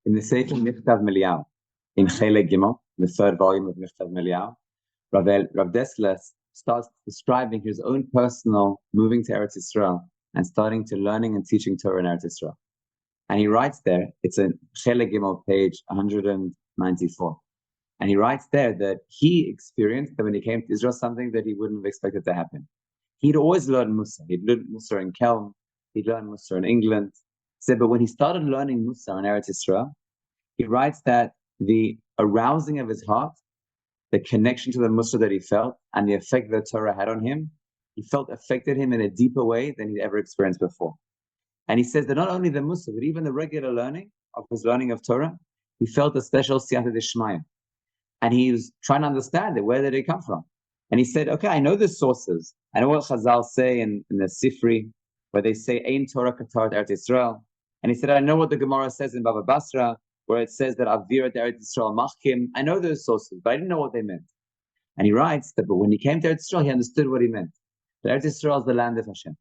In the Sefer Michtav Melial, in Chelek Gimel, the third volume of Michtav Melial, Rabbi Dessler starts describing his own personal moving to Eretz Yisrael and starting to learning and teaching Torah in Eretz Yisrael. And he writes there, it's in Chelek Gimel, page 194. And he writes there that he experienced that when he came to Israel, something that he wouldn't have expected to happen. He'd always learned Musa. He'd learned Musa in Kelm. He'd learned Musa in England. So, but when he started learning Musa in Eretz Yisrael, he writes that the arousing of his heart, the connection to the Musa that he felt, and the effect that Torah had on him, he felt affected him in a deeper way than he'd ever experienced before. And he says that not only the Musa, but even the regular learning of his learning of Torah, he felt a special Siyata Dishmaya. And he was trying to understand it. Where did it come from? And he said, okay, I know the sources. I know what Chazal say in the Sifri, where they say, Ein Torah Katarat Eretz Yisrael. And he said, I know what the Gemara says in Baba Basra, where it says that Avir Eretz Yisrael Machkim. I know those sources, but I didn't know what they meant. And he writes that, but when he came to Eretz Yisrael, he understood what he meant. That Eretz Yisrael is the land of Hashem.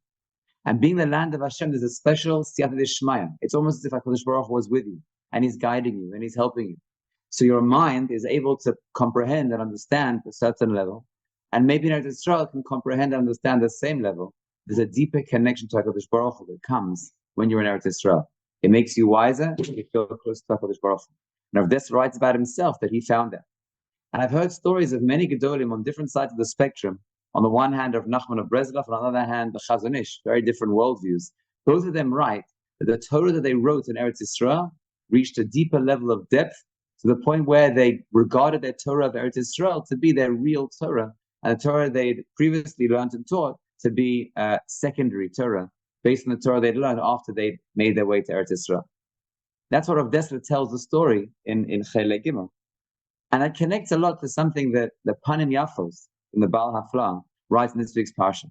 And being the land of Hashem, there's a special Siyata Dishmaya. It's almost as if HaKadosh Baruch Hu was with you, and he's guiding you, and he's helping you. So your mind is able to comprehend and understand a certain level. And maybe in Eretz Yisrael can comprehend and understand the same level. There's a deeper connection to HaKadosh Baruch Hu that comes when you're in Eretz Yisrael. It makes you wiser, you feel close to HaKadosh Baruch Hu. And Rav Dessler writes about himself that he found that. And I've heard stories of many Gedolim on different sides of the spectrum. On the one hand of Nachman of Breslov, on the other hand the Chazon Ish, very different worldviews. Both of them write that the Torah that they wrote in Eretz Yisrael reached a deeper level of depth to the point where they regarded their Torah of Eretz Yisrael to be their real Torah, and the Torah they'd previously learned and taught to be secondary Torah, based on the Torah they'd learned after they'd made their way to Eretz Yisrael. That's what Rav Dessler tells the story in Chelek Gimel. And that connects a lot to something that the Panim Yafos in the Baal Haflah writes in this week's Parsha.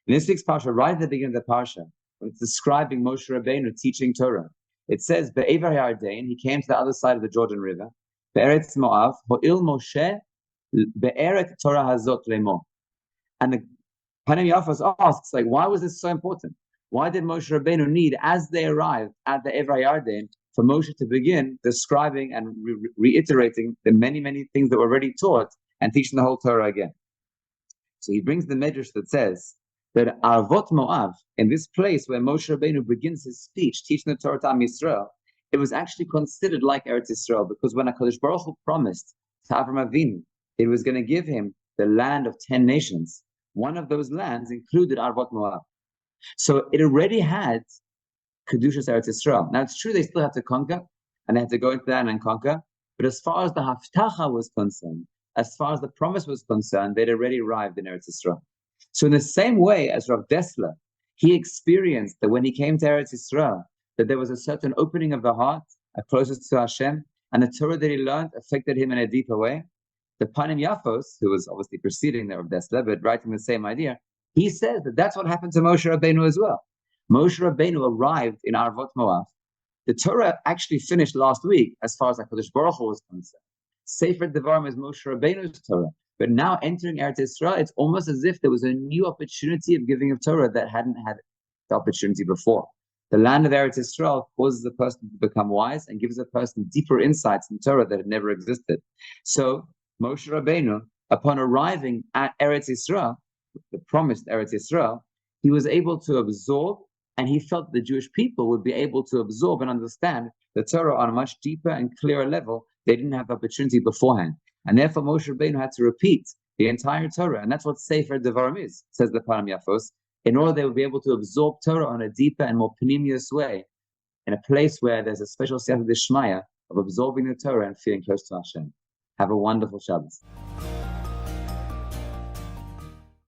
In this week's Parsha, right at the beginning of the Parsha, when it's describing Moshe Rabbeinu teaching Torah, it says, Be'ever Yarden, he came to the other side of the Jordan River, Be'eretz Moav, Ho'il Moshe, Be'eret Torah Hazot Lemo. And the Panim Yafos asks, like, why was this so important? Why did Moshe Rabbeinu need, as they arrived at the Ever Yarden, for Moshe to begin describing and reiterating the many, many things that were already taught and teaching the whole Torah again? So he brings the medrash that says that Arvot Moav, in this place where Moshe Rabbeinu begins his speech, teaching the Torah to Am Yisrael, it was actually considered like Eretz Yisrael, because when HaKadosh Baruch Hu promised to Avram Avinu, it was going to give him the land of 10 nations. One of those lands included Arvot Moav. So it already had Kedushas Eretz Yisrael. Now it's true they still had to conquer, and they had to go into that and conquer, but as far as the Haftacha was concerned, as far as the promise was concerned, they'd already arrived in Eretz Yisrael. So in the same way as Rav Dessler, he experienced that when he came to Eretz Yisrael, that there was a certain opening of the heart, a closeness to Hashem, and the Torah that he learned affected him in a deeper way. The Panim Yafos, who was obviously preceding the Rav Dessler, but writing the same idea, he says that that's what happened to Moshe Rabbeinu as well. Moshe Rabbeinu arrived in Arvot Moav. The Torah actually finished last week as far as HaKadosh Baruch Hu was concerned. Sefer Devarim is Moshe Rabbeinu's Torah. But now entering Eretz Yisrael, it's almost as if there was a new opportunity of giving of Torah that hadn't had the opportunity before. The land of Eretz Yisrael causes a person to become wise and gives a person deeper insights in Torah that had never existed. So Moshe Rabbeinu, upon arriving at Eretz Yisrael, the promised Eretz Yisrael, he was able to absorb, and he felt the Jewish people would be able to absorb and understand the Torah on a much deeper and clearer level. They didn't have the opportunity beforehand. And therefore Moshe Rabbeinu had to repeat the entire Torah. And that's what Sefer Devarim is, says the Panim Yafos, in order they would be able to absorb Torah on a deeper and more pneumious way, in a place where there's a special Siyata Dishmaya of absorbing the Torah and feeling close to Hashem. Have a wonderful Shabbos.